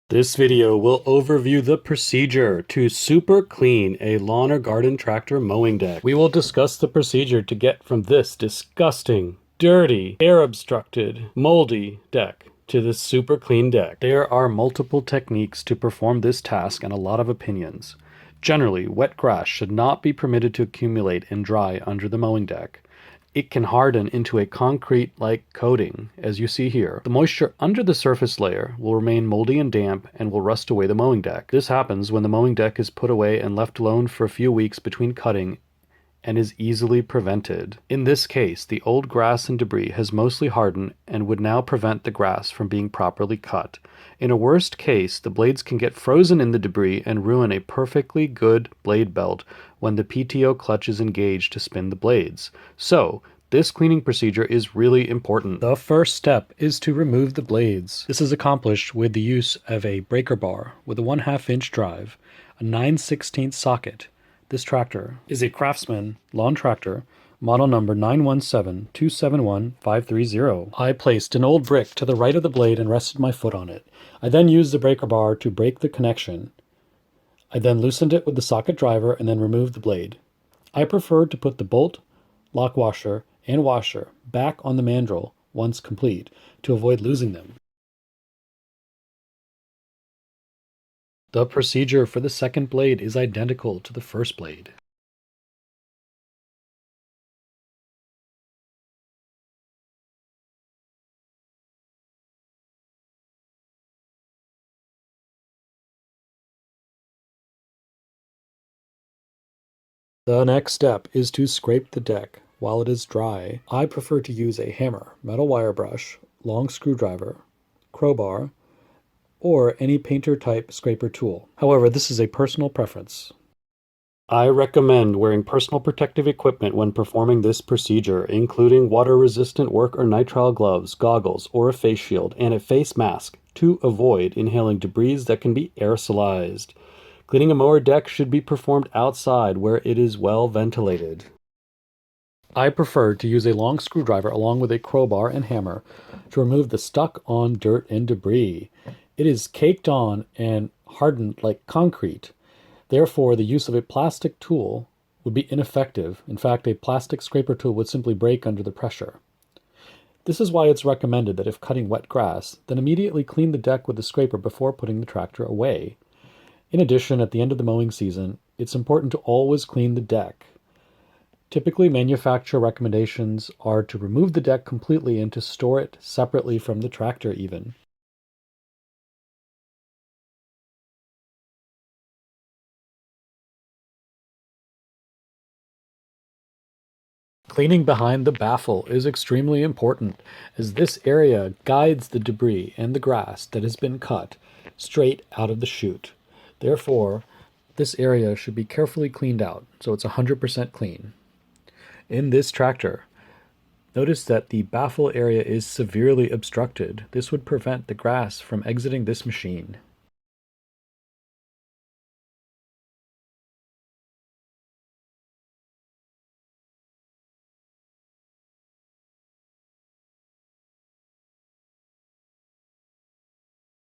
This video will overview the procedure to super clean a lawn or garden tractor mowing deck. We will discuss the procedure to get from this disgusting, dirty, air obstructed, moldy deck to this super clean deck. There are multiple techniques to perform this task and a lot of opinions. Generally, wet grass should not be permitted to accumulate and dry under the mowing deck. It can harden into a concrete-like coating, as you see here. The moisture under the surface layer will remain moldy and damp and will rust away the mowing deck. This happens when the mowing deck is put away and left alone for a few weeks between cutting and is easily prevented. In this case, the old grass and debris has mostly hardened and would now prevent the grass from being properly cut. In a worst case, the blades can get frozen in the debris and ruin a perfectly good blade belt when the PTO clutch is engaged to spin the blades. So, this cleaning procedure is really important. The first step is to remove the blades. This is accomplished with the use of a breaker bar with a 1/2 inch drive, a 9/16 socket. This tractor is a Craftsman lawn tractor, model number 917271530. I placed an old brick to the right of the blade and rested my foot on it. I then used the breaker bar to break the connection. I then loosened it with the socket driver and then removed the blade. I preferred to put the bolt, lock washer, and washer back on the mandrel once complete to avoid losing them. The procedure for the second blade is identical to the first blade. The next step is to scrape the deck while it is dry. I prefer to use a hammer, metal wire brush, long screwdriver, crowbar, or any painter type scraper tool. However, this is a personal preference. I recommend wearing personal protective equipment when performing this procedure, including water-resistant work or nitrile gloves, goggles, or a face shield, and a face mask to avoid inhaling debris that can be aerosolized. Cleaning a mower deck should be performed outside where it is well ventilated. I prefer to use a long screwdriver along with a crowbar and hammer to remove the stuck-on dirt and debris. It is caked on and hardened like concrete. Therefore, the use of a plastic tool would be ineffective. In fact, a plastic scraper tool would simply break under the pressure. This is why it's recommended that if cutting wet grass, then immediately clean the deck with the scraper before putting the tractor away. In addition, at the end of the mowing season, it's important to always clean the deck. Typically, manufacturer recommendations are to remove the deck completely and to store it separately from the tractor even. Cleaning behind the baffle is extremely important, as this area guides the debris and the grass that has been cut straight out of the chute. Therefore, this area should be carefully cleaned out so it's 100% clean. In this tractor, notice that the baffle area is severely obstructed. This would prevent the grass from exiting this machine.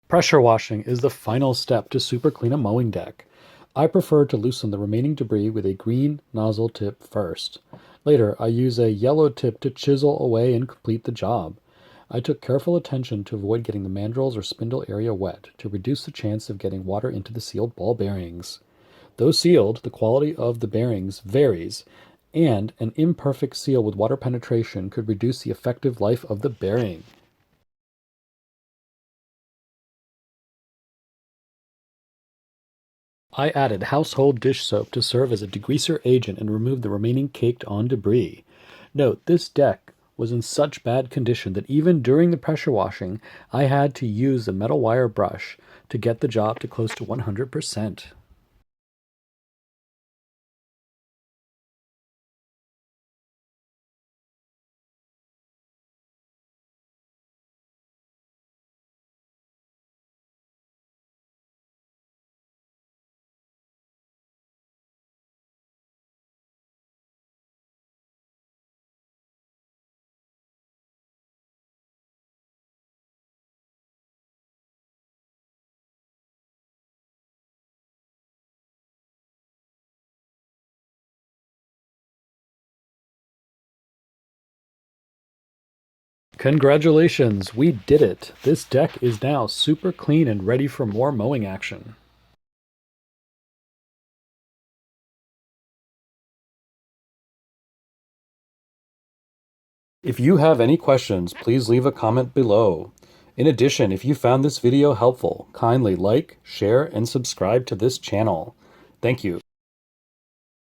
Pressure washing is the final step to super clean a mowing deck. I prefer to loosen the remaining debris with a green nozzle tip first. Later, I use a yellow tip to chisel away and complete the job. I took careful attention to avoid getting the mandrels or spindle area wet to reduce the chance of getting water into the sealed ball bearings. Though sealed, the quality of the bearings varies, and an imperfect seal with water penetration could reduce the effective life of the bearing. I added household dish soap to serve as a degreaser agent and remove the remaining caked-on debris. Note, this deck was in such bad condition that even during the pressure washing, I had to use a metal wire brush to get the job to close to 100%. Congratulations, we did it. This deck is now super clean and ready for more mowing action. If you have any questions, please leave a comment below. In addition, if you found this video helpful, kindly like, share, and subscribe to this channel. Thank you.